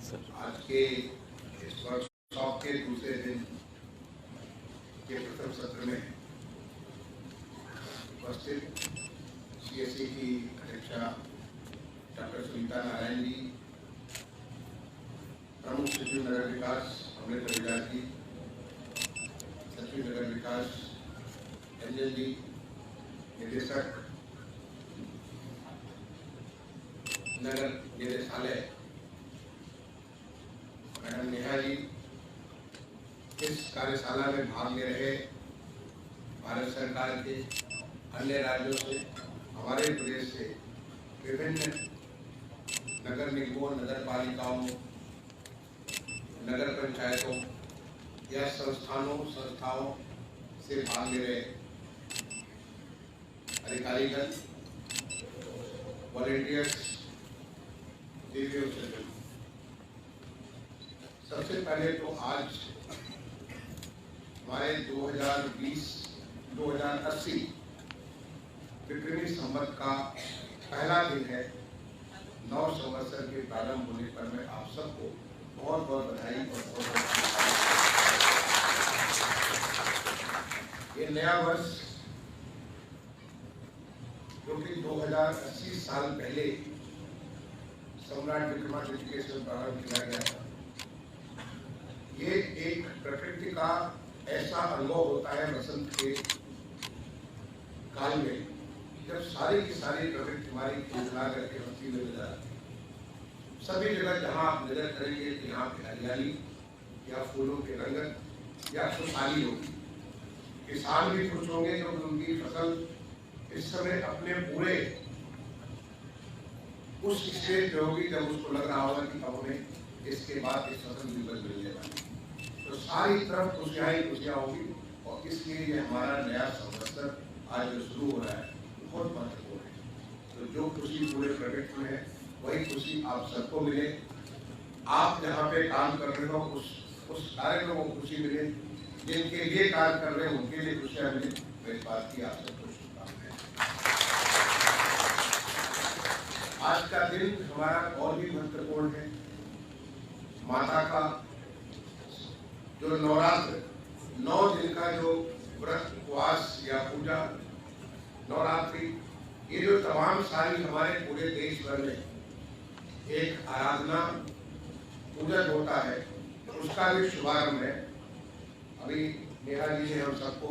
आज के इस वर्कशॉप के दूसरे दिन के प्रथम सत्र में उपस्थित सीएससी की अध्यक्षा डॉक्टर सुनीता नारायण जी, प्रमुख सचिव नगर विकास अमृत हरिदास जी, सचिव नगर विकास अंजन जी, निदेशक नगर निदेशालय मैडम नेहा जी, इस कार्यशाला में भाग ले रहे भारत सरकार के अन्य राज्यों से, हमारे प्रदेश से विभिन्न नगर निगमों, नगर पालिकाओं, नगर पंचायतों या संस्थाओं से भाग ले रहे अधिकारीगण, वॉलंटियर्स, सबसे पहले तो आज हमारे 2020-2080 विक्रमी संवत का पहला दिन है। नव संवत्सर के प्रारंभ होने पर मैं आप सबको बहुत बहुत बधाई और बहुत ये नया वर्ष जो कि 2080 साल पहले सम्राट विक्रमादित्य के से प्रारंभ किया गया था, ये एक प्रकृति का ऐसा अनुभव होता है वसंत के काल में, जब सारी की सारी प्रकृति हमारी खिलखिला करके हंसी में नजर आती है। सभी जगह जहाँ आप नजर करेंगे कि यहाँ पे हरियाली या फूलों के रंगत या खुशहाली होगी। किसान भी खुश होंगे क्योंकि उनकी फसल इस समय अपने पूरे उस स्टेज पे होगी जब उसको लग रहा होगा कि अब हमें इसके बाद इस फसल की उपज मिलने वाली, तो सारी तरफ खुशियां ही खुशियां होगी। और इसलिए ये हमारा नया संवत्सर आज जो शुरू हो रहा है बहुत महत्वपूर्ण है। तो जो खुशी पूरे प्रोजेक्ट में है वही खुशी आप सबको मिले। आप जहाँ पे काम कर रहे हो उस कार्य में वो खुशी मिले, जिनके लिए कार्य कर रहे हैं उनके लिए खुशियां मिले। तो इस बात की आप सबको शुभकामनाएं। आज का दिन हमारा और भी महत्वपूर्ण है। माता का जो नवरात्र 9 दिन का जो व्रत, उपवास या पूजा, नवरात्रि, ये जो तमाम सारी हमारे पूरे देश भर में एक आराधना पूजन होता है, उसका भी शुभारंभ है। अभी नेहा जी ने हम सबको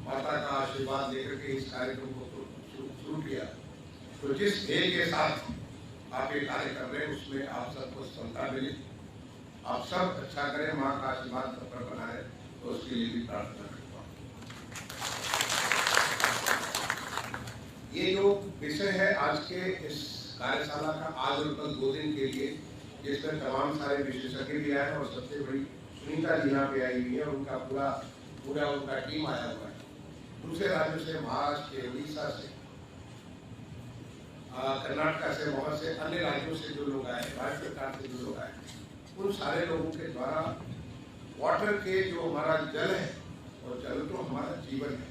माता का आशीर्वाद लेकर के इस कार्यक्रम को शुरू किया। तो जिस ध्येय के साथ आप ये कार्य कर रहे हैं उसमें आप सबको सफलता मिले, आप सब अच्छा करें, माँ का आशीर्वाद सब पर बना है, तो उसके लिए भी प्रार्थना करता हूँ। ये जो विषय है आज के इस कार्यशाला का, आज और कल 2 दिन के लिए, जिसमें तमाम सारे विशेषज्ञ भी आए हैं और सबसे बड़ी सुनीता जी यहाँ पे आई हुई है, उनका पूरा उनका टीम आया हुआ है। दूसरे राज्यों से, महाराष्ट्र से, उड़ीसा से, कर्नाटक से, वहां से अन्य राज्यों से जो लोग आए, भारत सरकार से जो लोग आए, उन सारे लोगों के द्वारा वाटर के जो हमारा जल है, और जल तो हमारा जीवन है,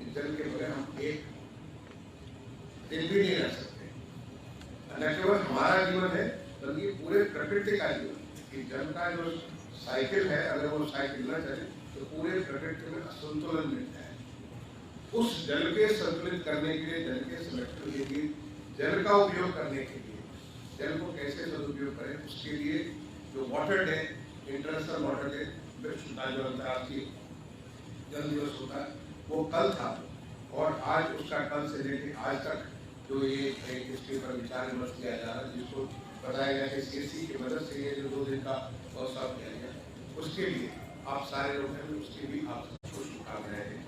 इस जल के बगैर हम एक दिन भी नहीं रह सकते। न केवल हमारा जीवन है बल्कि पूरे प्रकृति का जीवन। कि जल का जो साइकिल है, अगर वो साइकिल न चले तो पूरे प्रकृति में असंतुलन मिलता है। उस जल के संतुलित करने के लिए, जल के संरक्षण के लिए, जल का उपयोग करने के लिए, जल को कैसे सदुपयोग करें, उसके लिए जो water day, international water day, विश्व का जो अंतर्राष्ट्रीय जल दिवस होता है, वो कल था। और आज उसका कल से लेकर आज तक जो ये इसके ऊपर विचार विमर्श किया जा रहा है, जिसको बताया गया कि सीएससी की मदद से ये जो 2 दिन का वर्कशॉप किया गया, उसके लिए आप सारे लोग हैं, उसके भी आप सबको शुभकामनाएं दें।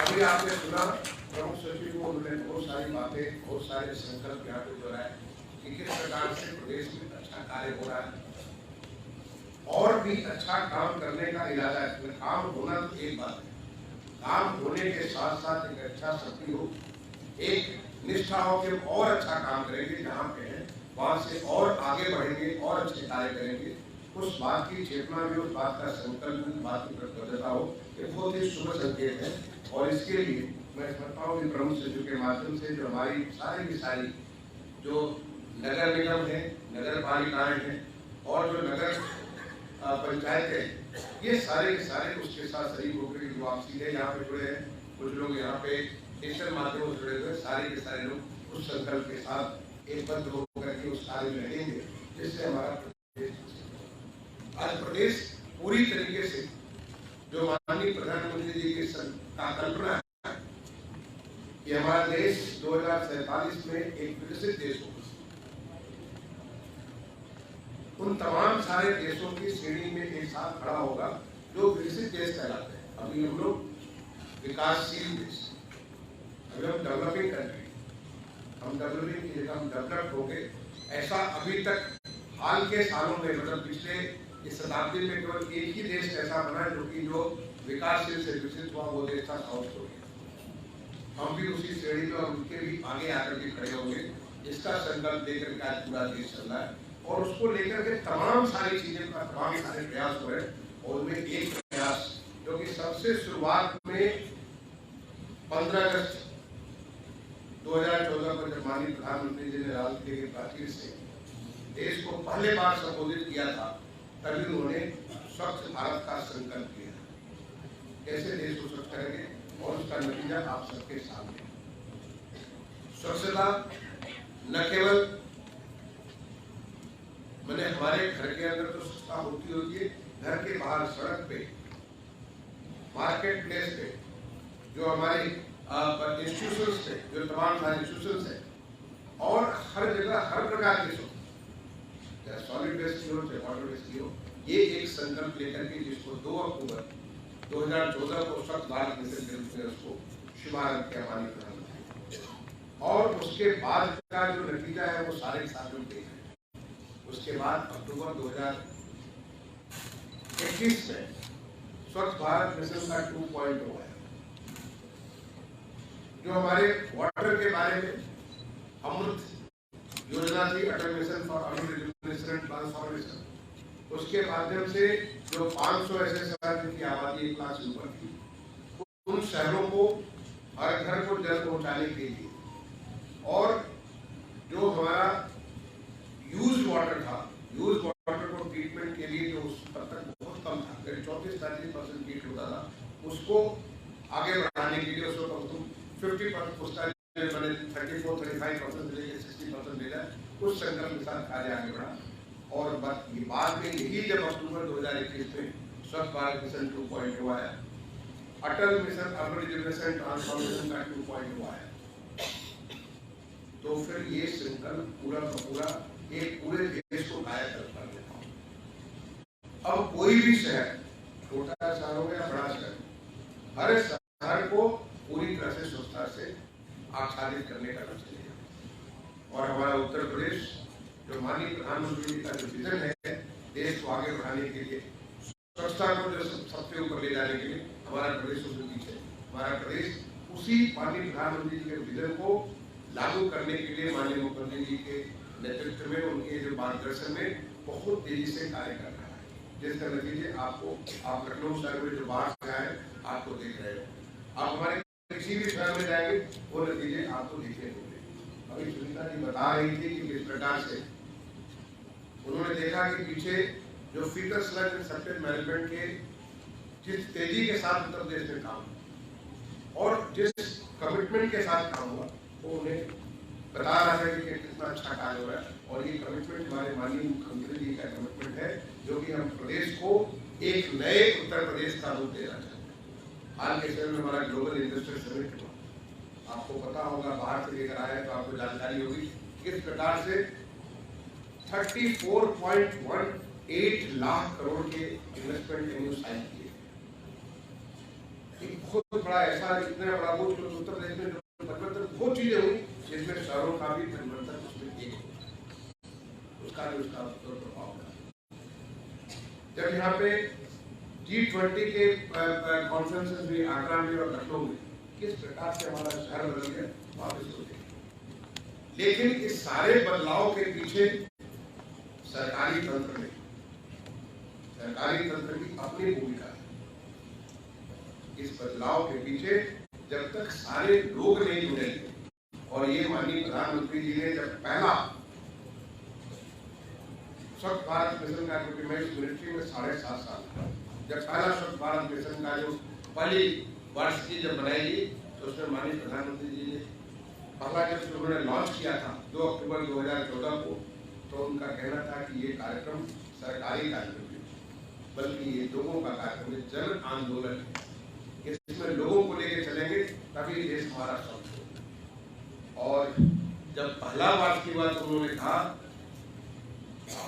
अभी आपने सुना प्रमुख सचिव को, उन्होंने बहुत सारी बातें, बहुत सारे संकल्प यहाँ पे दोहराए कि किस प्रकार से प्रदेश में अच्छा कार्य हो रहा है और भी अच्छा काम करने का इरादा है। काम होना तो एक बात है, काम होने के साथ साथ एक अच्छा शक्ति हो, एक निष्ठा हो कि और अच्छा काम करेंगे, जहाँ पे है वहां से और आगे बढ़ेंगे और अच्छे कार्य करेंगे। उस बात की चेतना भी, उस बात का संकल्प, उस बात की प्रतिबद्धता हो, ये बहुत ही शुभ संकेत है। और इसके लिए मैं समझता हूँ कि प्रमुख सचिव के माध्यम से जो हमारी सारी की सारी जो नगर निगम है, नगर पालिकाएं हैं और जो नगर पंचायतें, ये सारे के सारे उसके साथ शरीक होकर जो आप सीधे यहाँ पे जुड़े हैं, कुछ लोग यहाँ पे डिजिटल माध्यमों से जुड़े हुए, सारे के सारे लोग उस संकल्प के साथ एकबद्ध होकर के उस कार्य में रहेंगे, जिससे हमारा प्रदेश, आज प्रदेश पूरी तरीके से जो माननीय प्रधानमंत्री जी की कल्पना है कि हमारा देश 2047 में एक विकसित देश होगा, उन तमाम सारे देशों की श्रेणी में एक साथ खड़ा होगा जो विकसित देश कहलाते हैं। अभी हम लोग विकासशील देश, अभी हम डेवलपिंग कंट्री, हम डेवलपिंग की जगह हम डेवलप्ड हो गए। ऐसा अभी तक हाल के सालों में, मतलब पिछले इस शताब्दी में केवल एक ही देश ऐसा बना है जो विकासशील से विकसित हुआ, वो देश था साउथ कोरिया। हम भी उसी श्रेणी में और उनके भी आगे आकर के खड़े होंगे, इसका संकल्प लेकर के आज पूरा देश चल रहा है और उसको लेकर के तमाम सारी चीजें का तमाम सारे प्रयास हो रहे हैं। और उनमें एक प्रयास जो कि सबसे शुरुआत में 15 अगस्त 2014 को जब माननीय प्रधानमंत्री जी ने राजनीति की प्राचीर से देश को पहले बार संबोधित किया था, तभी उन्होंने स्वच्छ भारत का संकल्प किया। कैसे देश को स्वच्छ करेंगे और उसका नतीजा आप सबके सामने। स्वच्छता न केवल मैंने हमारे घर के अंदर तो स्वच्छता होती है, घर के बाहर सड़क पे, मार्केट प्लेस पे, जो हमारे इंस्टीट्यूशंस है, जो तमाम सारे इंस्टीट्यूशंस है, और हर जगह हर प्रकार की चाहे सॉलिड वेस्ट की हो, चाहे वाटर वेस्ट की हो, ये एक संकल्प लेकर के जिसको 2 अक्टूबर 2014 को स्वच्छ भारत मिशन के रूप में उसको शुभारंभ किया माननीय प्रधानमंत्री, और उसके बाद का जो नतीजा है वो सारे साथ में देख रहे हैं। उसके बाद अक्टूबर 2021 में स्वच्छ भारत मिशन का 2.0 है, जो हमारे वाटर के बारे में अमृत योजना थी, Atal mission for urban rejuvenation and transformation, उसके माध्यम से जो 500 ऐसे शहर जिनकी आबादी 1 लाख से ऊपर थी, उन शहरों को हर घर को जल पहुंचाने के लिए, और जो हमारा यूज वाटर था, यूज वाटर को ट्रीटमेंट के लिए जो उस तब तक बहुत कम था, करीब 34-35% ट्रीट होता था, उसको आगे बढ़ाने के लिए उसको 50% उसका मैंने 34-35% से लेकर 60% ले जाए, उस संकल्प के साथ कार्य आगे बढ़ा। और बाद में यही जब अक्टूबर 2021 में स्वच्छ भारत मिशन 2.0 आया, अटल मिशन अर्बन रिजुवेनेशन ट्रांसफॉर्मेशन का 2.0 आया, तो फिर ये संकल्प पूरा का पूरा एक पूरे देश को कायाकल्प कर देता। अब कोई भी शहर, छोटा शहर हो या बड़ा शहर, हर शहर को पूरी तरह से स्वच्छता से आच्छादित करने का लक्ष्य लिया। और हमारा उत्तर प्रदेश जो माननीय प्रधानमंत्री जी का जो विजन है देश को आगे बढ़ाने के लिए, स्वच्छता को जो सबसे ऊपर ले जाने के लिए, हमारा प्रदेश उसके पीछे, हमारा प्रदेश उसी माननीय प्रधानमंत्री जी के विजन को लागू करने के लिए माननीय मुख्यमंत्री जी के नेतृत्व में, उनके जो मार्गदर्शन में बहुत तेजी से कार्य कर रहा है, जिसका नतीजे आपको, आप लखनऊ शहर में जो बाहर से आए आपको देख रहे हो, आप हमारे किसी भी शहर में जाएंगे वो नतीजे आपको दिखे होंगे। अभी सुनीता जी बता रही थी कि किस प्रकार से उन्होंने देखा कि पीछे जो fitter slug and septage management के जिस तेजी के साथ उत्तर प्रदेश में काम और जिस कमिटमेंट के साथ काम हुआ, वो उन्हें बता रहा है कि कितना अच्छा कार्य हो रहा है। और ये कमिटमेंट हमारे माननीय मुख्यमंत्री जी का कमिटमेंट है, जो कि हम प्रदेश को एक नए उत्तर प्रदेश का रूप देना चाहते हैं। हाल के समय में हमारा ग्लोबल इन्वेस्टर समिट हुआ, आपको पता होगा, बाहर से लेकर आए तो आपको जानकारी होगी किस प्रकार से 34.18 लाख करोड़ के इन्वेस्टमेंट एमओयू साइन किए। एक बहुत बड़ा ऐसा, इतना बड़ा वो उत्तर प्रदेश में जो परिवर्तन बहुत चीजें हुई, जिसमें शहरों का भी परिवर्तन उसमें एक उसका भी उसका प्रभाव है। जब यहाँ पे G20 के कॉन्फ्रेंसेस भी आगरा में और लखनऊ में किस प्रकार से हमारा शहर बदल गया, वापस हो गया। लेकिन इस सारे बदलाव के पीछे सरकारी तंत्र की अपनी भूमिका है। इस बदलाव के पीछे जब तक सारे लोग नहीं जुड़ेंगे, और ये माननीय प्रधानमंत्री जी ने जब पहला स्वच्छ भारत मिशन का, क्योंकि मैं इस मिलिट्री में 7.5 साल था, जब पहला स्वच्छ भारत मिशन का जो पहली वर्ष की जब बनाएगी तो उसमें माननीय प्रधानमंत्री जी ने पहला जब उन्होंने लॉन्च किया था 2 अक्टूबर 2014 को, तो उनका कहना था कि ये कार्यक्रम सरकारी कार्यक्रम है, बल्कि ये लोगों का कार्यक्रम है, जन आंदोलन है, इसमें लोगों को लेकर चलेंगे तभी देश हमारा स्वच्छ होगा। और जब पहला बात की बात उन्होंने कहा,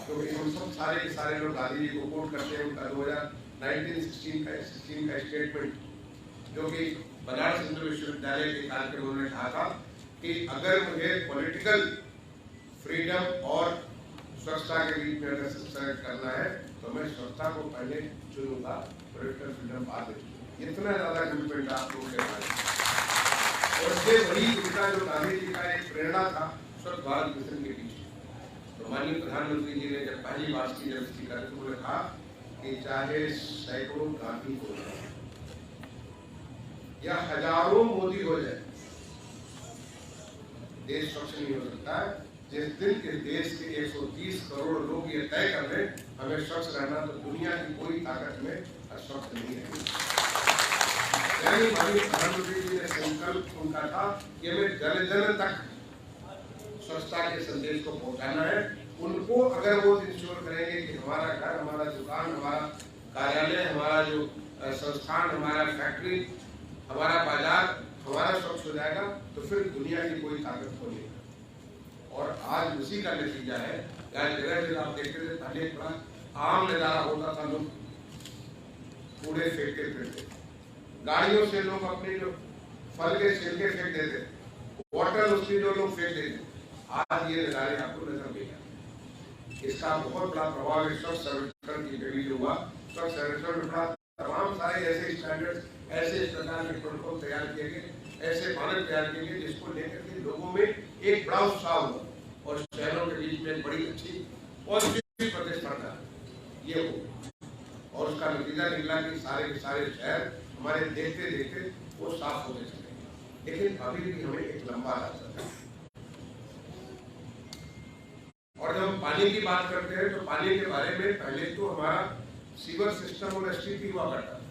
तो हम सब सारे के सारे लोग गांधी जी को कोट करते हैं, उनका 1916 का स्टेटमेंट, जो कि बनारस हिंदू विश्वविद्यालय के कार्यक्रम उन्होंने कहा था कि अगर मुझे पॉलिटिकल फ्रीडम और स्वच्छता के बीच में अगर सेलेक्ट करना है तो मैं स्वच्छता को पहले चुनूंगा, पॉलिटिकल फ्रीडम बाद में। इतना ज्यादा कमिटमेंट आप लोगों के पास, और इससे बड़ी उनका जो गांधी जी का एक प्रेरणा था स्वच्छ भारत मिशन के पीछे। तो माननीय प्रधानमंत्री जी ने जब पहली बात की जब इसकी कार्यक्रम उन्होंने कहा कि चाहे सैकड़ों गांधी हो जाए या हजारों मोदी हो जाए, देश स्वच्छ नहीं हो सकता है। जिस दिन के देश के 130 करोड़ लोग ये तय कर ले हमें स्वच्छ रहना, तो दुनिया की कोई ताकत में अस्वच्छ नहीं रहेगी। माननीय प्रधानमंत्री जी ने संकल्प उनका था कि हमें जन जन तक स्वच्छता के संदेश को पहुंचाना है। उनको अगर वो इंश्योर करेंगे कि हमारा घर, हमारा दुकान, हमारा कार्यालय, हमारा जो संस्थान, हमारा फैक्ट्री, हमारा बाजार हमारा स्वच्छ हो जाएगा, तो फिर दुनिया की कोई ताकत को नहीं। और आज उसी का नतीजा है। जगह जगह आप देखते थे पहले बड़ा आम नजारा होता था, लोग कूड़े फेंकते फिरते, गाड़ियों से लोग अपने जो फल के छिलके फेंक देते, वाटर उसकी जो लोग फेंक देते, आज ये नजारे आपको नजर नहीं आते। इसका बहुत बड़ा प्रभाव है स्वच्छ सर्वेक्षण की कमी जो हुआ। स्वच्छ सर्वेक्षण में बड़ा तमाम सारे ऐसे स्टैंडर्ड्स, ऐसे इस प्रकार के प्रोटोकॉल तैयार किए गए, ऐसे मानक तैयार किए गए जिसको लेकर के लोगों में एक बड़ा उत्साह हुआ और शहरों के बीच में बड़ी अच्छी पॉजिटिव प्रतिस्पर्धा ये हो, और उसका नतीजा निकला कि सारे के सारे शहर हमारे देखते देखते वो साफ होते चले। लेकिन अभी भी हमें एक लंबा रास्ता है। और जब हम पानी की बात करते हैं तो पानी के बारे में पहले तो हमारा सीवर सिस्टम और एसटीपी हुआ करता है।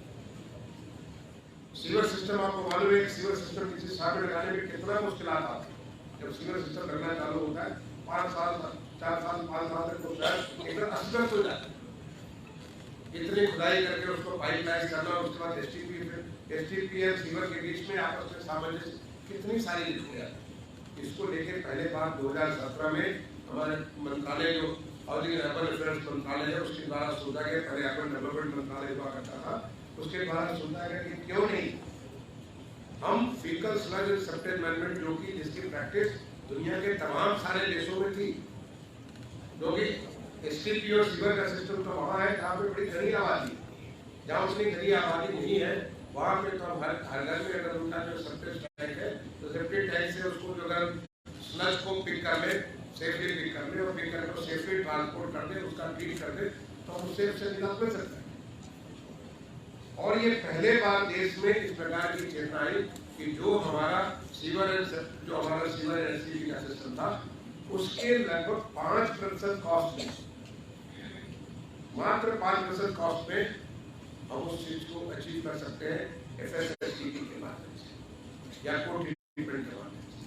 सीवर सिस्टम आपको मालूम है कि सीवर सिस्टम किसी शहर में लगाने में कितना मुश्किलात आती है। जब सीवर सिस्टम लगना चालू होता है 5 साल 4 साल 5 साल तक तो शहर एकदम अस्तव्यस्त हो जाता है। इतनी खुदाई करके उसको पाइप लाइन करना, उसके बाद एसटीपी और सीवर के बीच में आपस में सामंजस्य, कितनी सारी दिक्कतें। इसको लेकर पहले बार 2017 में हमारे मंत्रालय जो हाउसिंग अर्बन अफेयर्स मंत्रालय है उसके द्वारा सोचा गया, पहले अर्बन डेवलपमेंट मंत्रालय हुआ करता था, उसके द्वारा सोचा गया कि क्यों नहीं हम फीकल स्लज सेप्टेज मैनेजमेंट, जो कि जिसकी प्रैक्टिस दुनिया के तमाम सारे देशों में थी, जो कि एसटीपी और सीवर का सिस्टम तो वहाँ है जहाँ पे बड़ी घनी आबादी, जहाँ उतनी घनी आबादी नहीं है वहाँ पे तो हम हर घर में अगर उनका जो सेप्टेज टैंक है तो सेप्टेज टैंक से उसको जो अगर स्लज को पिक कर ले, सेफली पिक कर ले और पिक करके तो सेफली ट्रांसपोर्ट कर दे, उसका ट्रीट कर दे, तो हम उससे निजात मिल सकता है। और ये पहले बार देश में इस प्रकार की चेतना आई कि जो हमारा सीवर एसटीपी का सिस्टम था उसके लगभग 5% कॉस्ट में, मात्र 5% कॉस्ट में हम उस चीज को अचीव कर सकते हैं एफएसएसटीपी के माध्यम से या कोड ट्रीटमेंट के माध्यम से।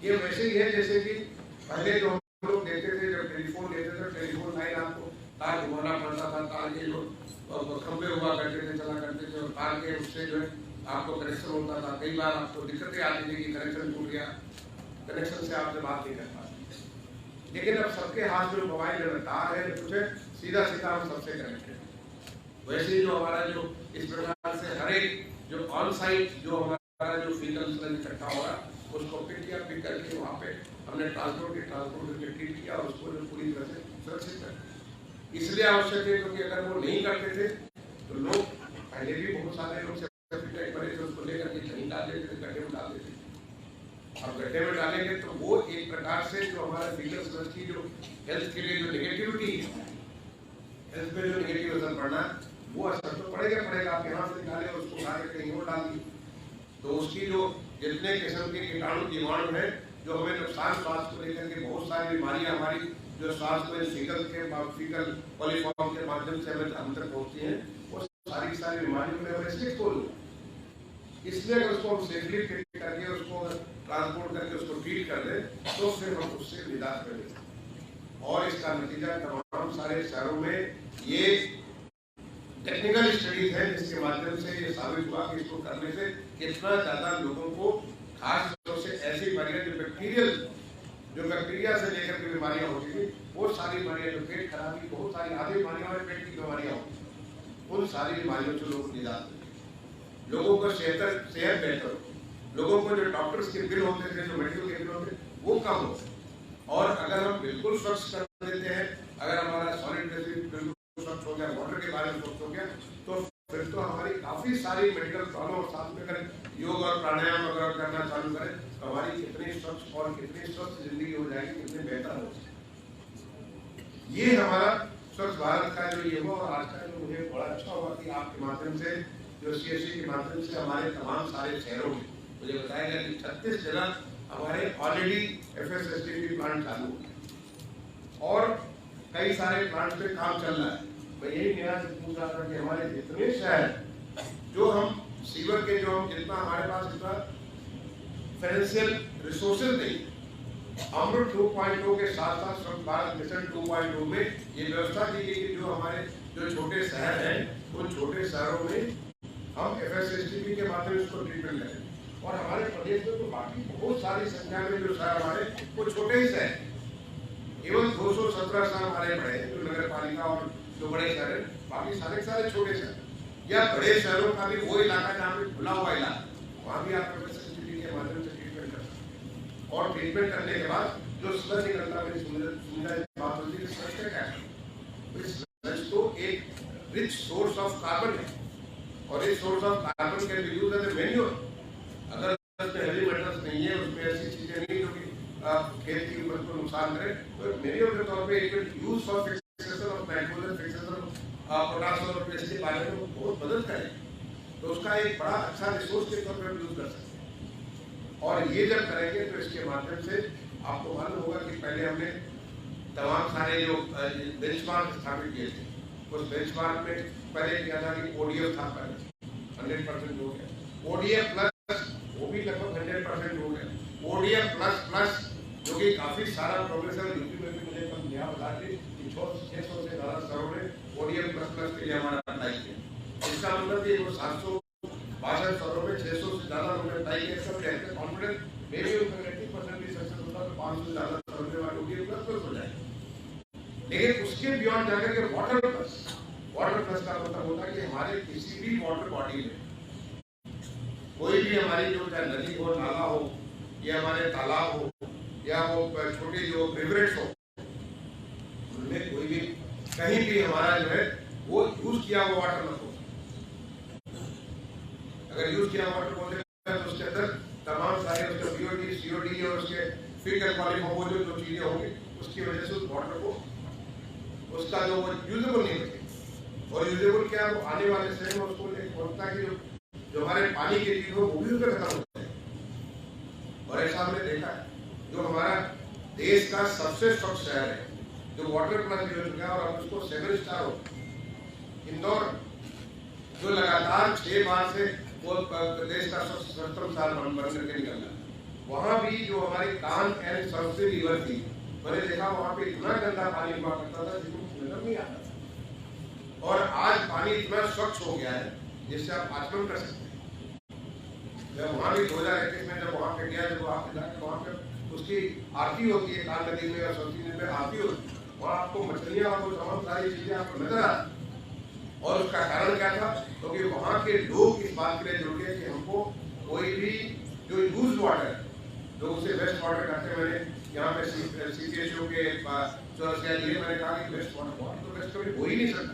ये वैसे ही है जैसे कि पहले जो हम लोग देखते थे, जब टेलीफोन लेते थे, टेलीफोन लाइन आपको तार घुमाना पड़ता था, तार के जो खंभे हुआ करते थे, चला करते थे, और तार के उससे जो है आपको कनेक्शन होता था। कई बार आपको दिक्कतें आती थी कि कनेक्शन टूट गया, कनेक्शन से आपसे बात नहीं कर पाते। लेकिन अब सबके हाथ में मोबाइल है, तार है, कुछ है, सीधा सीधा हम सबसे कनेक्टेड। वैसे ही जो हमारा जो इस प्रकार से हर एक जो ऑन साइट जो हमारा जो फीकल स्लज इकट्ठा हो रहा उसको पिक किया, पिक करके वहाँ पे हमने ट्रांसपोर्ट करके ट्रीट किया और उसको जो पूरी तरह से सुरक्षित कर। इसलिए आवश्यक है क्योंकि अगर वो नहीं करते थे तो लोग पहले भी बहुत सारे लोग बड़े थे, उसको लेकर के कहीं डाल देते थे, गड्ढे में डाल देते थे। अब गड्ढे में डालेंगे तो वो एक प्रकार से जो हमारा फीकल स्लज की जो हेल्थ के लिए जो नेगेटिविटी, हेल्थ पे जो नेगेटिव असर पड़ना वो असर तो पड़ेगा। आप यहाँ से निकाले और उसको उठा के कहीं और डाल दिए तो उसकी जो जितने किस्म के कीटाणु जीवाणु है जो हमें नुकसान स्वास्थ्य को लेकर के बहुत सारी बीमारियां हमारी जो सांस में फीकल कॉलीफॉर्म के माध्यम से हमें हम तक पहुंचती हैं, वो सारी बीमारियों में हमें स्टिक हो। इसलिए अगर उसको हम सेफली ट्रीट करके उसको ट्रांसपोर्ट करके उसको ट्रीट कर ले तो फिर हम उससे निजात कर लेते। और इसका नतीजा तमाम सारे शहरों में ये टेक्निकल स्टडीज है जिसके माध्यम से ये साबित हुआ कि इसको करने से कितना ज्यादा लोगों को खास तौर से ऐसी बीमारियां जो बैक्टीरिया से लेकर के बीमारियां होती थी, वो सारी बीमारियां, जो पेट खराबी, बहुत सारी आधी बीमारियां और पेट की बीमारियां होती, उन सारी बीमारियों से लोगों को निजात मिली, लोगों को सेहत बेहतर हो, लोगों को जो डॉक्टर्स के बिल होते थे, जो मेडिकल के बिल होते वो कम हो। और अगर हम बिल्कुल स्वच्छ कर देते हैं, अगर हमारा सॉलिड बिल्कुल स्वच्छ हो गया, वाटर के बारे में स्वच्छ हो गया, तो फिर तो हमारी काफी सारी मेडिकल प्रॉब्लम, और साथ में अगर योग और प्राणायाम अगर करना चालू करें तो हमारी कितनी स्वच्छ और कितनी स्वस्थ जिंदगी हो जाएगी, कितनी बेहतर हो जाएगी। ये हमारा स्वच्छ भारत का जो ये हुआ। और आज का जो मुझे बड़ा अच्छा हुआ कि आपके माध्यम से, जो CSC के माध्यम से हमारे तमाम सारे शहरों में मुझे बताया गया कि 36 जगह हमारे ऑलरेडी FSSTP प्लांट चालू है और कई सारे प्लांट पे काम चल रहा है। मैं यही मेरा से पूछ रहा था कि हमारे जितने शहर जो हम सीवर के, जो हम जितना हमारे पास इतना फाइनेंशियल रिसोर्सेज नहीं, अमृत 2.0 के साथ साथ स्वच्छ भारत मिशन 2.0 में ये व्यवस्था की गई कि जो हमारे जो छोटे शहर हैं, उन छोटे शहरों में हम FSSTP के माध्यम से इसको ट्रीटमेंट करें। और हमारे प्रदेश में तो बाकी बहुत सारी संख्या में जो शहर हमारे वो छोटे ही शहर, केवल 217 शहर हमारे बड़े जो नगर पालिका और जो बड़े शहर है, बाकी सारे छोटे शहर या बड़े शहरों का भी वो इलाका जहाँ पे खुला हुआ इलाका, वहाँ भी आप FSSTP के माध्यम से ट्रीटमेंट कर सकते हैं। और ट्रीटमेंट करने के बाद जो स्लज निकलता है, सुविधा बात होती है स्लज का क्या है, स्लज तो एक रिच सोर्स ऑफ कार्बन है और इस source of carbon can be used as a manure. अगर उसमें हेवी मेटल्स नहीं है, उसमें ऐसी चीजें नहीं जो कि खेत की उपज को नुकसान करे, तो मैन्योर के तौर पे it use for fixation of nitrogen, fixation of potash और पेस्टिसाइड पाने में बहुत मदद करे, तो उसका एक बड़ा अच्छा रिसोर्स के तौर पर यूज कर सकते हैं। और ये जब करेंगे तो इसके माध्यम से आपको मालूम होगा कि पहले हमने तमाम सारे जो बेंचमार्क स्थापित किए थे, उस बेंचमार्क में पहले क्या था कि ODF था, पहले 100% हो गया, ODF प्लस वो भी लगभग 100% हो गया, ODF प्लस जो कि काफी सारा प्रोग्रेस है। यूपी में भी मुझे कल यहाँ बता दी कि 600 से ज्यादा शहरों ने ODF प्लस के लिए हमारा अप्लाई किया। इसका मतलब कि वो 762 शहरों में 600 से ज्यादा लोगों ने अप्लाई किया। सब कहते हैं कॉन्फिडेंस मे बी उनका 80% भी सक्सेस होता है, 500 से ज्यादा शहरों में ODF प्लस हो जाए। लेकिन उसके बियॉन्ड जाकर के वाटर प्लस का मतलब होता है कि हमारे किसी भी वाटर बॉडी में कोई भी हमारी जो चाहे नदी हो, नाला हो, या हमारे तालाब हो, या वो छोटे जो रिवरेट्स हो, उनमें कोई भी कहीं भी हमारा जो है वो यूज किया हुआ वाटर मत हो। अगर यूज किया वाटर बोलते हैं तो उसके अंदर तमाम सारे उसके BOD, COD और उसके फीकल कॉलीफॉर्म जो चीजें होंगी, उसकी वजह से उस वाटर को उसका जो यूजेबल नहीं बचे। और यूजेबल क्या, वो आने वाले समय में उसको होता है कि जो हमारे पानी के चीज हो वो भी उसमें खत्म होते हैं। और ऐसा हमने देखा है, जो हमारा देश का सबसे स्वच्छ शहर है, जो वाटर प्लस हो चुका है और अब उसको 7 स्टार हो, इंदौर, जो लगातार 6 बार से वो देश का स्वच्छतम शहर बन करके निकल रहा है। वहाँ भी जो हमारी कान एंड सरस्वती रिवर थी, मैंने देखा वहाँ पे इतना गंदा पानी हुआ करता था जिसको नजर नहीं आता था, और आज पानी इतना स्वच्छ हो गया है जिससे आप आचमन कर सकते हैं। जब वहाँ भी 2021 में जब वहाँ पे गया, जब वहाँ पे जाकर वहाँ पे उसकी आरती होती है, काल नदी में या सरस्वती नदी में आरती होती है, वहाँ आपको मछलियाँ और वो तमाम सारी चीजें आपको नजर आती। और उसका कारण क्या था, क्योंकि वहाँ के लोग इस बात के लिए जुड़ गए कि हमको कोई भी जो यूज वाटर, जो उसे वेस्ट वाटर कहते हैं, मैंने यहाँ पे CPHO के लिए मैंने कहा कि वेस्ट वाटर तो वेस्ट कभी हो ही नहीं सकता।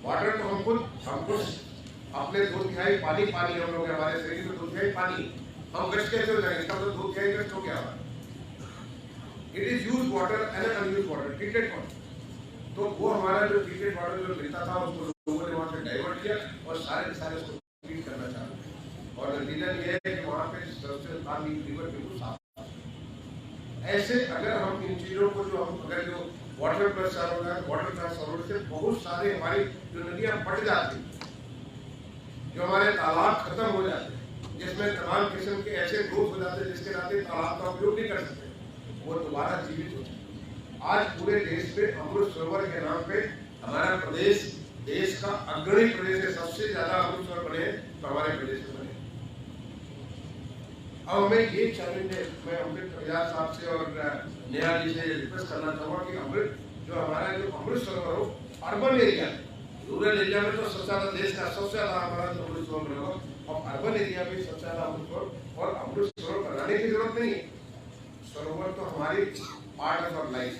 वाटर तो हम खुद अपने 2/3 पानी हम लोग, हमारे शरीर में 2/3 पानी, हम वेस्ट कैसे हो जाएंगे, इसका मतलब 2/3 वेस्ट हो गया। It is use water and unused water, treated water. तो वो हमारा जो ट्रीटेड वाटर जो मिलता था उसको लोगों ने वहाँ से डाइवर्ट किया और सारे उसको ट्रीट करना चाहते, और नतीजा ये है कि वहाँ पे सबसे पानी रिवर बिल्कुल साफ। ऐसे अगर हम इन चीजों को जो हम अगर जो वाटर प्लस सरोवर, वाटर प्लस सरोवर से बहुत सारे हमारी जो नदियां फट जाती, जो हमारे तालाब खत्म हो जाते, जिसमें तमाम किस्म के ऐसे ग्रोथ हो जाते जिसके नाते तालाब का उपयोग नहीं कर सकते, वो दोबारा जीवित हो जाते। आज पूरे देश में अमृत सरोवर के नाम पे हमारा प्रदेश देश का अग्रणी प्रदेश है, सबसे ज्यादा अमृत सरोवर बने तो हमारे प्रदेश में बने। अब हमें ये चैलेंज है, मैं अमृत प्रयास साहब से और नेहा जी से रिक्वेस्ट करना चाहूंगा कि अमृत जो हमारा जो अमृत सरोवर हो अर्बन एरिया, रूरल एरिया में तो सबसे ज्यादा देश का सबसे ज्यादा हमारा जो अमृत सरोवर होगा, और अर्बन एरिया में सबसे ज्यादा अमृत सरोवर, और अमृत सरोवर बनाने की जरूरत नहीं है। सरोवर तो हमारी पार्ट ऑफ लाइफ।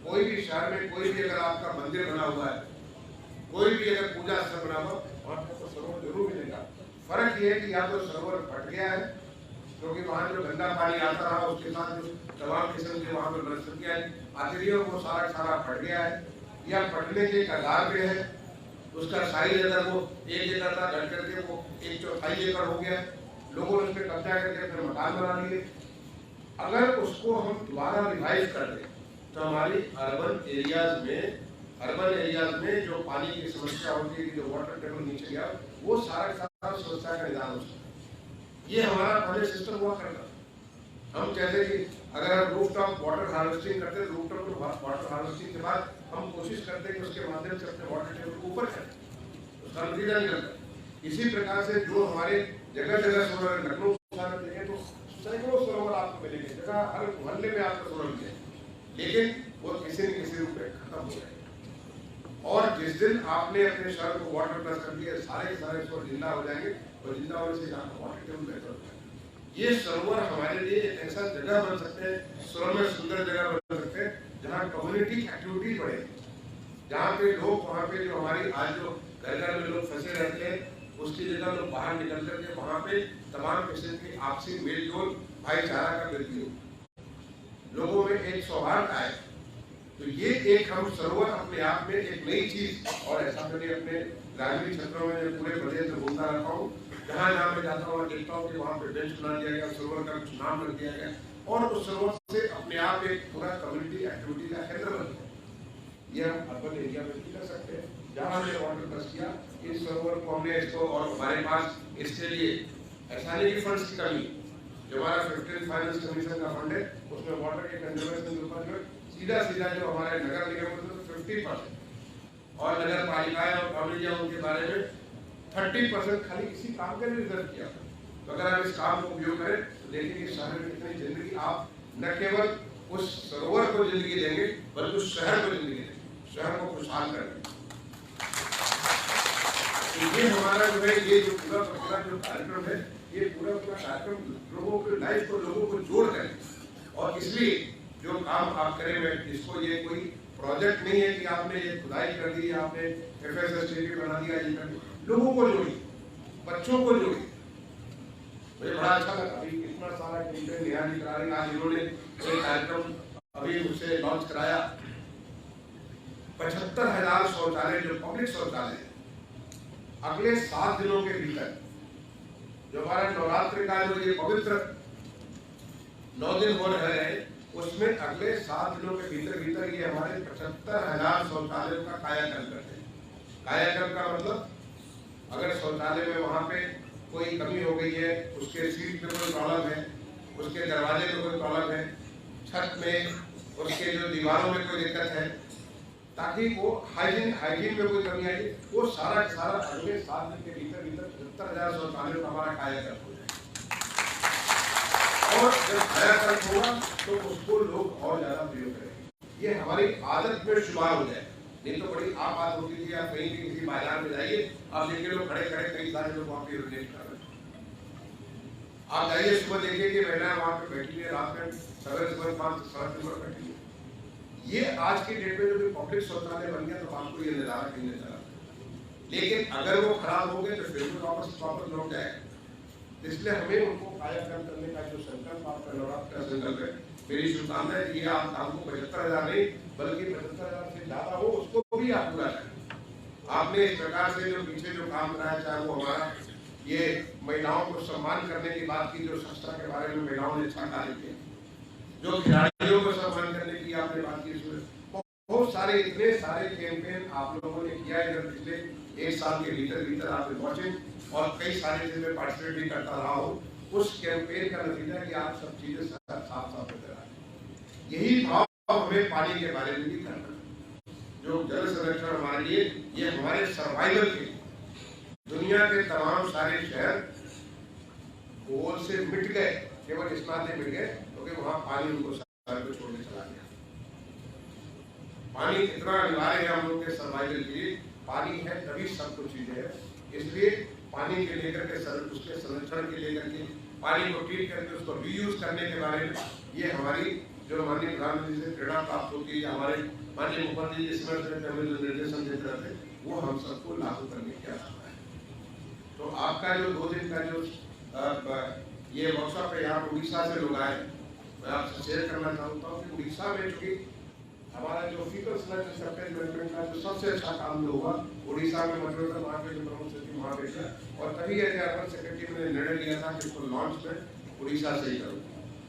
कोई भी शहर में कोई भी अगर आपका मंदिर बना हुआ है, कोई भी अगर पूजा स्थल बना हुआ, वहां पर तो सरोवर जरूर मिलेगा। फर्क ये है कि या तो सरोवर फट गया है क्योंकि वहां जो गंदा पानी आता रहा उसके साथ जो तमाम किस्म के वहां पर वनस्पतियां आती रही है वो सारा सारा फट गया है, या फटने के कगार पे है। उसका साइज अगर वो 1 एकड़ था घट करके वो 1/4 एकड़ हो गया, लोगों ने उस पर कब्जा करके फिर मकान बना लिए। अगर उसको हम दोबारा रिवाइव कर दें तो हमारी अर्बन एरियाज में जो पानी की समस्या होती है, जो वाटर टेबल नीचे गया, वो सारा समस्या का निदान हो सकता है। ये हमारा पहले सिस्टम हुआ करता। हम कहते कि अगर हम रूफटॉप वाटर हार्वेस्टिंग करते, रूफटॉप वाटर हार्वेस्टिंग के बाद हम कोशिश करते कि उसके माध्यम से अपने वाटर टेबल को ऊपर करें, उसका नतीजा नहीं करता। इसी प्रकार से जो हमारे जगह जगह सरोवर, लखनऊ शहर देखें तो सैकड़ों सरोवर आपको मिलेंगे, जगह हर मोहल्ले में आपको सरोवर मिलेंगे, लेकिन वो किसी न किसी रूप में खत्म हो जाएगा। और जिस दिन आपने अपने शहर को वाटर प्लस कर दिया, सारे सरोवर जिंदा हो जाएंगे, और जिंदा होने से वाटर टेबल बेहतर हो जाएगा। ये सरोवर हमारे लिए एक ऐसा जगह बन सकते हैं, सरोवर में सुंदर जगह बन सकते हैं जहाँ कम्युनिटी एक्टिविटीज बढ़े, जहाँ पे लोग, वहाँ पे जो हमारी आज जो घर घर में लोग फंसे रहते हैं, उसकी जगह लोग बाहर निकल करके वहाँ पे तमाम किस्म की आपसी मेलजोल, भाईचारा का वृद्धि हो, लोगों में एक सौहार्द आए। तो ये एक हम सरोवर अपने आप में एक नई चीज, और ऐसा मैंने अपने ग्रामीण क्षेत्रों में पूरे प्रदेश में घूमता रहता हूँ, जहाँ जहाँ मैं जाता हूँ देखता हूँ कि वहाँ पे बेंच बना दिया गया, सरोवर का कुछ नाम रख दिया गया, और उस सरोवर से अपने आप एक पूरा कम्युनिटी एक्टिविटी का केंद्र बन गया। ये हम अर्बन एरिया में भी कर सकते हैं, जहाँ हमने वाटर प्लस किया, इस सरोवर को हमने इसको, और हमारे पास इसके लिए ऐसा नहीं कि फंड्स की कमी, जो हमारा 15 फाइनेंस कमीशन का फंड है, उसमें वाटर के कंजर्वेशन के ऊपर जो सीधा जो हमारे नगर निगम 50% और नगर पालिकाएं और कॉलेजियां उनके बारे में 30% खाली इसी काम के लिए रिजर्व किया। तो अगर आप इस काम को उपयोग करें तो देखिए कि शहर में कितनी जिंदगी आप न केवल उस सरोवर को जिंदगी देंगे, बल्कि उस शहर को जिंदगी देंगे, शहर को खुशहाल करेंगे। तो ये हमारा जो है, ये जो पूरा जो कार्यक्रम है, ये पूरा कार्यक्रम लोगों की लाइफ को, लोगों को जोड़ करें। और इसलिए जो काम आप करें, मैं इसको, ये कोई प्रोजेक्ट नहीं है कि आपने ये खुदाई कर दी, आपने FSSTP बना दिया, ये कर, लोगों को जोड़ी, बच्चों को जोड़ी। मुझे बड़ा अच्छा लगा, अभी इतना सारा कैंपेन नेहा जी करा रही, आज इन्होंने एक कार्यक्रम अभी उसे लॉन्च कराया। 75,000 शौचालय जो पब्लिक शौचालय है, अगले 7 दिनों के भीतर, जो हमारा नवरात्र का जो ये पवित्र 9 दिन हो रहे हैं, उसमें अगले 7 दिनों के भीतर ये हमारे 75,000 शौचालयों का कायाकल्प करते हैं। कायाकल्प का मतलब, अगर शौचालय में वहाँ पे कोई कमी हो गई है, उसके सीट में कोई प्रॉब्लम है, उसके दरवाजे में कोई प्रॉब्लम है, छत में, उसके जो दीवारों में कोई दिक्कत है, ताकि वो हाइजीन में कोई कमी आई, वो सारा अगले 7 दिन के भीतर 75,000 शौचालयों का हमारा कायाकल्प हो जाए। और जब कायाकल्प होगा तो उसको लोग और ज्यादा प्रयोग करेंगे, ये हमारी आदत में शुमार हो जाए। नहीं तो बड़ी आप बात होती थी, आप कहीं भी किसी बाजार में जाइए, आप देखिए लोग खड़े कई सारे लोग वहाँ पे यूरिनेट कर रहे हैं। आप जाइए सुबह देखिए कि महिलाएं वहाँ पे बैठी है, रात में सवेरे सुबह 5-7 नंबर बैठी है। ये आज की डेट में जो पब्लिक शौचालय बन गया, तो आपको ये नजारा कहीं नजर आता। लेकिन अगर वो खराब हो गए तो फिर भी वापस लौट जाएगा। इसलिए हमें उनको कायाकल्प करने का जो संकल्प, आपका नवरात्र का संकल्प है, मेरी शुभकामना है कि आप काम को 75,000 नहीं बल्कि 75,000 से ज्यादा हो, उसको भी आप पूरा करें। आपने इस प्रकार से जो पीछे जो काम कराया, चाहे वो हमारा ये महिलाओं को सम्मान करने की बात की, जो संस्था के बारे में महिलाओं ने अच्छा कार्य किया, जो खिलाड़ियों को सम्मान करने की आपने बात की, बहुत सारे इतने सारे कैंपेन आप लोगों ने किया इधर पिछले एक साल के भीतर आप पहुंचे और कई सारे जिसमें पार्टिसिपेट भी करता रहा हूँ। उस कैंपेन का नतीजा कि आप सब चीजें साफ नजर आए। यही भाव हमें पानी के बारे में भी करना है। जो जल संरक्षण हमारे लिए, ये हमारे सर्वाइवल के, दुनिया के तमाम सारे शहर गोल से मिट गए, केवल इस नाते मिट गए क्योंकि वहां पानी उनको सारे को छोड़ने चला गया। पानी इतना अनिवार्य है हम लोग के सर्वाइवल के लिए। पानी है तभी सब कुछ चीजें है। इसलिए पानी के लेकर के उसके संरक्षण के लेकर के, पानी को ट्रीट करके उसको रीयूज करने के बारे में, ये हमारी जो माननीय प्रधानमंत्री से प्रेरणा प्राप्त होती है, हमारे माननीय मुख्यमंत्री जी समय हमें जो निर्देशन देते रहते, वो हम सबको लागू करने की आवश्यकता है। तो आपका जो 2 दिन का जो ये वर्कशॉप है, यहाँ उड़ीसा से लोग आए, मैं आपसे शेयर करना चाहता हूँ कि उड़ीसा में चूंकि हमारा जो फीकल स्लज सेप्टेज मैनेजमेंट का जो सबसे अच्छा काम जो हुआ उड़ीसा में, मतलब वहाँ के जो प्रमुख सचिव वहाँ पे थे, और तभी एज अर्बन सेक्रेटरी ने निर्णय लिया था कि इसको लॉन्च में उड़ीसा से ही करूँ।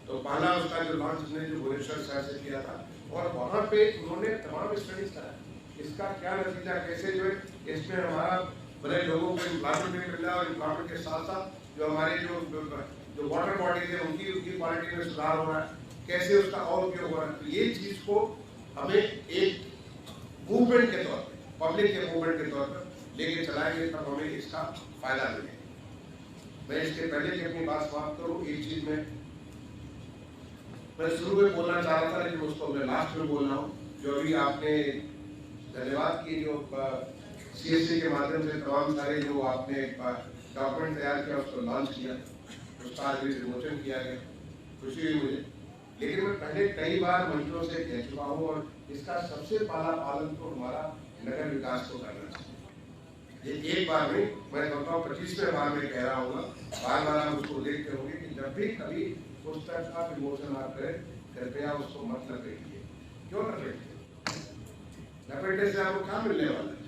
तो पहला उसका जो लॉन्च ने जो भुवनेश्वर शहर से किया था, और वहाँ पे उन्होंने तमाम स्टडीज कराया, इसका क्या नतीजा कैसे जो है, इसमें हमारा बड़े लोगों को एम्प्लॉयमेंट भी मिल रहा है, और एम्प्लॉयमेंट के साथ साथ जो हमारे जो वाटर बॉडीज है उनकी क्वालिटी में सुधार हो रहा है, कैसे उसका और उपयोग हो रहा है। तो ये चीज को हमें एक मूवमेंट के तौर पर, पब्लिक के मूवमेंट के तौर पर लेके चलाएंगे, तब हमें इसका फायदा मिलेगा। मैं इसके पहले कि अपनी बात समाप्त करूं, एक चीज मैं शुरू में बोलना चाह रहा था, लेकिन उसको मैं लास्ट में बोल रहा हूँ। जो अभी आपने धन्यवाद की, जो CSC के माध्यम से तमाम सारे जो आपने डॉक्यूमेंट तैयार किया, उसको लॉन्च किया, उसका आज भी विमोचन किया गया, खुशी हुई मुझे। लेकिन मैं पहले कई बार मंचों से कह चुका हूँ, और इसका सबसे पहला पालन तो हमारा नगर विकास को करना चाहिए। ये एक बार नहीं, मैं समझता हूँ 25वें बार में कह रहा हूँ, बार बार आप उसको देखते होंगे कि जब भी कभी पुस्तक का विमोचन आप करें, कृपया उसको मत लपेटिए। क्यों लपेटिए? लपेटने से आपको क्या मिलने वाला है?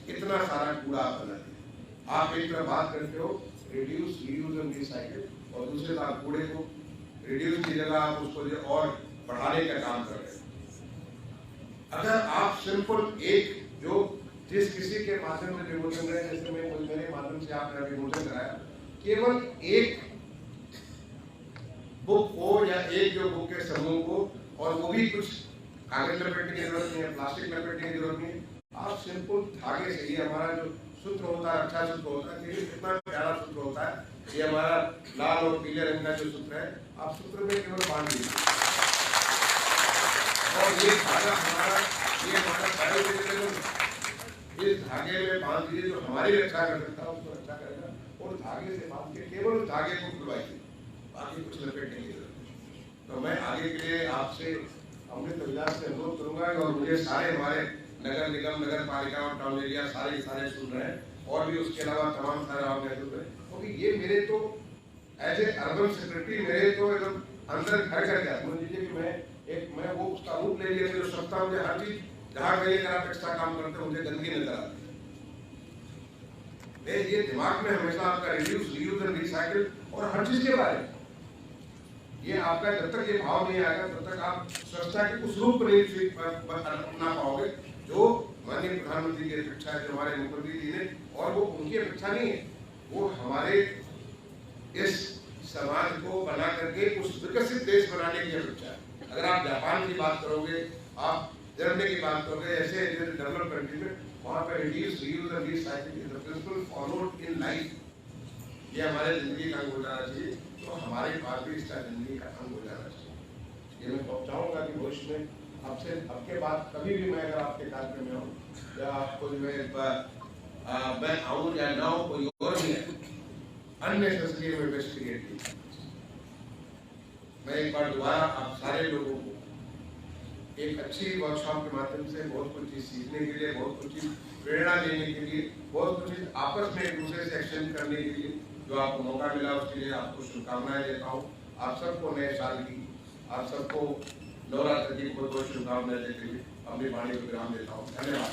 इतना सारा कूड़ा आप बना दिया। आप एक तरफ बात करते हो रिड्यूस, रीयूज एंड रिसाइकिल, और दूसरे तरफ कूड़े को रिड्यूस की जगह आप उसको जो और बढ़ाने का काम कर रहे हैं। अगर आप सिंपल एक जो जिस किसी के माध्यम से विमोचन रहे, जैसे मेरे माध्यम से आपने विमोचन कराया, केवल एक बुक को या एक जो बुक के समूह को, और वो भी कुछ कागज लपेटने की जरूरत नहीं है, प्लास्टिक लपेटने की जरूरत नहीं है, आप सिंपल धागे से, ये हमारा जो सूत्र होता है, अच्छा सूत्र होता है, देखिए कितना प्यारा सूत्र होता है, ये हमारा लाल और पीले रंग का जो सूत्र है, आप सूत्र में केवल बांध दीजिए, और ये धागा हमारा इस धागे में बांध दीजिए, जो हमारी रक्षा कर सकता है उसको रक्षा करेगा, और धागे से बांध के केवल उस धागे को खुलवाइए, बाकी कुछ लपेटने की जरूरत नहीं। तो मैं आगे के लिए आपसे अमृत विलास से अनुरोध करूंगा, और मुझे सारे हमारे नगर निगम, नगर पालिका और टाउन एरिया सारे सुन रहे हैं, और भी उसके अलावा तमाम सारे ऑर्गेनाइजर सुन रहे हैं, क्योंकि ये मेरे तो एज ए अर्बन सेक्रेटरी मेरे तो एकदम अंदर घर कर गया। समझ लीजिए कि मैं वो उसका रूप ले लिया, जो सप्ताह मुझे हर चीज जहाँ कहीं अगर आप एक्स्ट्रा काम करते हो मुझे गंदगी नजर आती है। ये दिमाग में हमेशा आपका रिड्यूस, रीयूज एंड रिसाइकिल और हर चीज के बारे में, ये आपका जब तक ये भाव नहीं आएगा तब तक आप स्वच्छता के उस रूप नहीं अपना पाओगे जो माननीय प्रधानमंत्री की अपेक्षा है, जो हमारे मुख्यमंत्री जी ने, और वो उनकी अपेक्षा नहीं है, वो हमारे इस समाज को बना करके उस विकसित देश बनाने की अपेक्षा है। अगर आप जापान की बात करोगे, आप जर्मनी की बात करोगे, ऐसे डेवलप कंट्री में, वहाँ पे reduce, reuse and recycle is the principle followed in life. ये हमारे जिंदगी का अंग हो जाना चाहिए, तो हमारे पास भी इसका जिंदगी का अंग हो जाना चाहिए। ये मैं चाहूँगा कि भविष्य में आपसे आपके बाद कभी भी मैं अगर आपके कार्यक्रम में हूँ, या आपको मैं आऊँ या ना हो, कोई और भी है अननेसेसरी में इन्वेस्टिगेट की, मैं एक बार दोबारा आप सारे लोगों को एक अच्छी वर्कशॉप के माध्यम से बहुत कुछ चीज सीखने के लिए, बहुत कुछ चीज प्रेरणा देने के लिए, बहुत कुछ चीज आपस में एक दूसरे से एक्सचेंज करने के लिए जो आपको मौका मिला, उसके लिए आपको शुभकामनाएं देता हूँ। आप सबको नए साल की, आप सबको नवरात्र की बहुत बहुत शुभकामनाएं देते हुए अपनी वाणी को विराम देता हूँ। धन्यवाद।